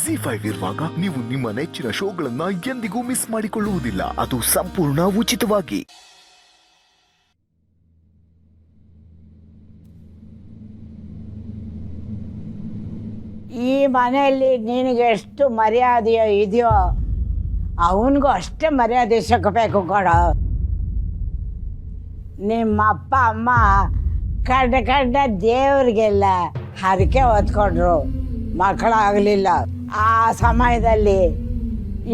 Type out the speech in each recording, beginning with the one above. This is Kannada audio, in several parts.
ಜಿ5 ಇರುವಾಗ ನೀವು ನಿಮ್ಮ ನೆಚ್ಚಿನ ಶೋಗಳನ್ನ ಎಂದಿಗೂ ಮಿಸ್ ಮಾಡಿಕೊಳ್ಳುವುದಿಲ್ಲ. ಅದು ಸಂಪೂರ್ಣ ಉಚಿತವಾಗಿ. ಈ ಮನೆಯಲ್ಲಿ ನಿನಗೆ ಎಷ್ಟು ಮರ್ಯಾದೆಯೋ ಇದೆಯೋ ಅವನಿಗೂ ಅಷ್ಟೇ ಮರ್ಯಾದೆ ಸಿಗಬೇಕು ಕೊಡ. ನಿಮ್ಮ ಅಪ್ಪ ಅಮ್ಮ ಕಡ್ಡ ದೇವ್ರಿಗೆಲ್ಲ ಹರಕೆ ಹೊತ್ಕೊಂಡ್ರು, ಮಕ್ಕಳಾಗಲಿಲ್ಲ. ಆ ಸಮಯದಲ್ಲಿ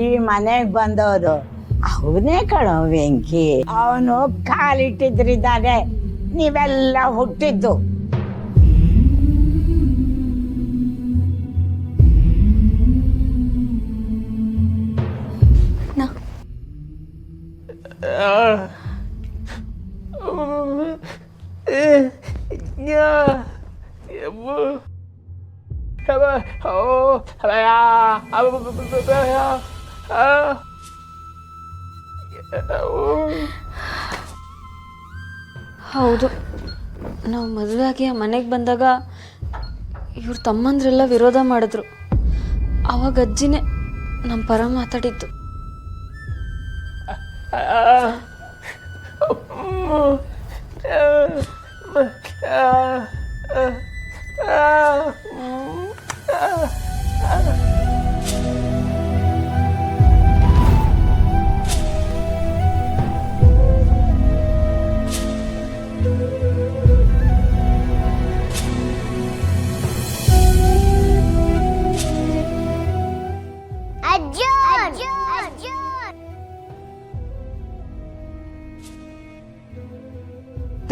ಈ ಮನೆಗೆ ಬಂದವರು ಅವನೇ ಕಣೋ ವೆಂಕಿ. ಅವನು ಕಾಲಿಟ್ಟಿದ್ರಿದ್ದಾನೆ ನೀವೆಲ್ಲ ಹುಟ್ಟಿದ್ದು. ಹೌದು, ನಾವು ಮದುವೆಯಾಗಿ ಆ ಮನೆಗೆ ಬಂದಾಗ ಇವ್ರ ತಮ್ಮಂದ್ರೆಲ್ಲ ವಿರೋಧ ಮಾಡಿದ್ರು. ಅವಾಗ ಅಜ್ಜಿನೇ ನಮ್ಮ ಪರ ಮಾತಾಡಿದ್ದು.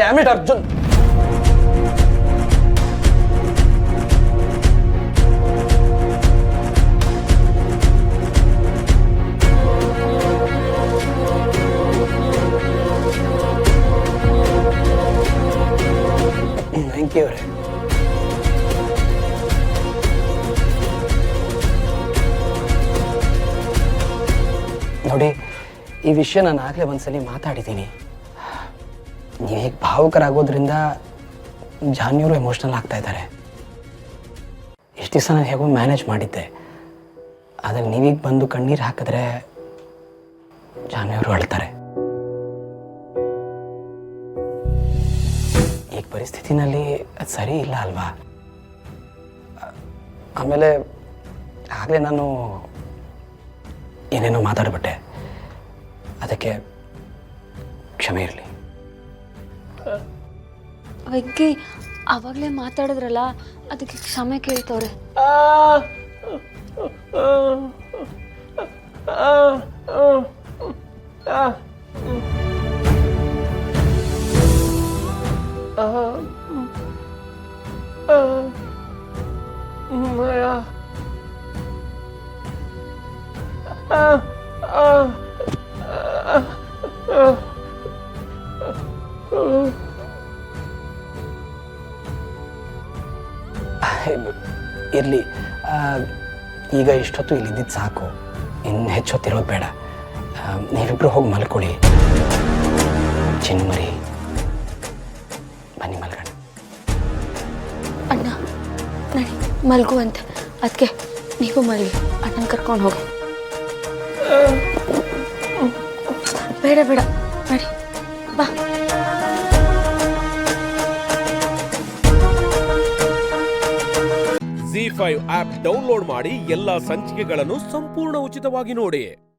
Damn it, Arjun! Thank you. ನೋಡಿ, ಈ ವಿಷಯ ನಾನು ಆಗಲೇ ಒಂದ್ಸಲಿ ಮಾತಾಡಿದ್ದೀನಿ. ನೀವೀಗ ಭಾವುಕರಾಗೋದ್ರಿಂದ ಜಾನ್ಯವರು ಎಮೋಷ್ನಲ್ ಆಗ್ತಾ ಇದ್ದಾರೆ. ಇಷ್ಟು ದಿವಸ ನಾನು ಹೇಗೋ ಮ್ಯಾನೇಜ್ ಮಾಡಿದ್ದೆ, ಆದರೆ ನೀವೀಗ ಬಂದು ಕಣ್ಣೀರು ಹಾಕಿದ್ರೆ ಜಾನ್ಯವರು ಅಳ್ತಾರೆ. ಈ ಪರಿಸ್ಥಿತಿನಲ್ಲಿ ಅದು ಸರಿ ಇಲ್ಲ ಅಲ್ವಾ? ಆಮೇಲೆ ಆಗಲೇ ನಾನು ಏನೇನೋ ಮಾತಾಡ್ಬಿಟ್ಟೆ, ಅದಕ್ಕೆ ಕ್ಷಮೆ ಇರಲಿ. ವೆಂಕಿ ಆವಾಗಲೇ ಮಾತಾಡಿದ್ರಲ್ಲ, ಅದಕ್ಕೆ ಕ್ಷಮೆ ಕೇಳ್ತವ್ರೆ. ಇರಲಿ, ಈಗ ಇಷ್ಟೊತ್ತು ಇಲ್ಲಿದ್ದಿದ್ದು ಸಾಕು, ಇನ್ನು ಹೆಚ್ಚೊತ್ತಿರೋದು ಬೇಡ. ನೀವಿಬ್ರು ಹೋಗಿ ಮಲ್ಕೊಳ್ಳಿ. ಚಿನ್ಮರಿ ಬನ್ನಿ ಮಲ್ಗಣ. ಅಣ್ಣ ನಡಿ ಮಲ್ಗುವಂತೆ. ಅದಕ್ಕೆ ನೀವು ಮಲಗಿ, ಅಣ್ಣನ ಕರ್ಕೊಂಡು ಹೋಗಿ. ಬೇಡ ಬೇಡ ನಡಿ ಬಾ. ಜಿ5 ಆಪ್ ಡೌನ್ಲೋಡ್ ಮಾಡಿ ಎಲ್ಲಾ ಸಂಚಿಕೆಗಳನ್ನು ಸಂಪೂರ್ಣ ಉಚಿತವಾಗಿ ನೋಡಿ.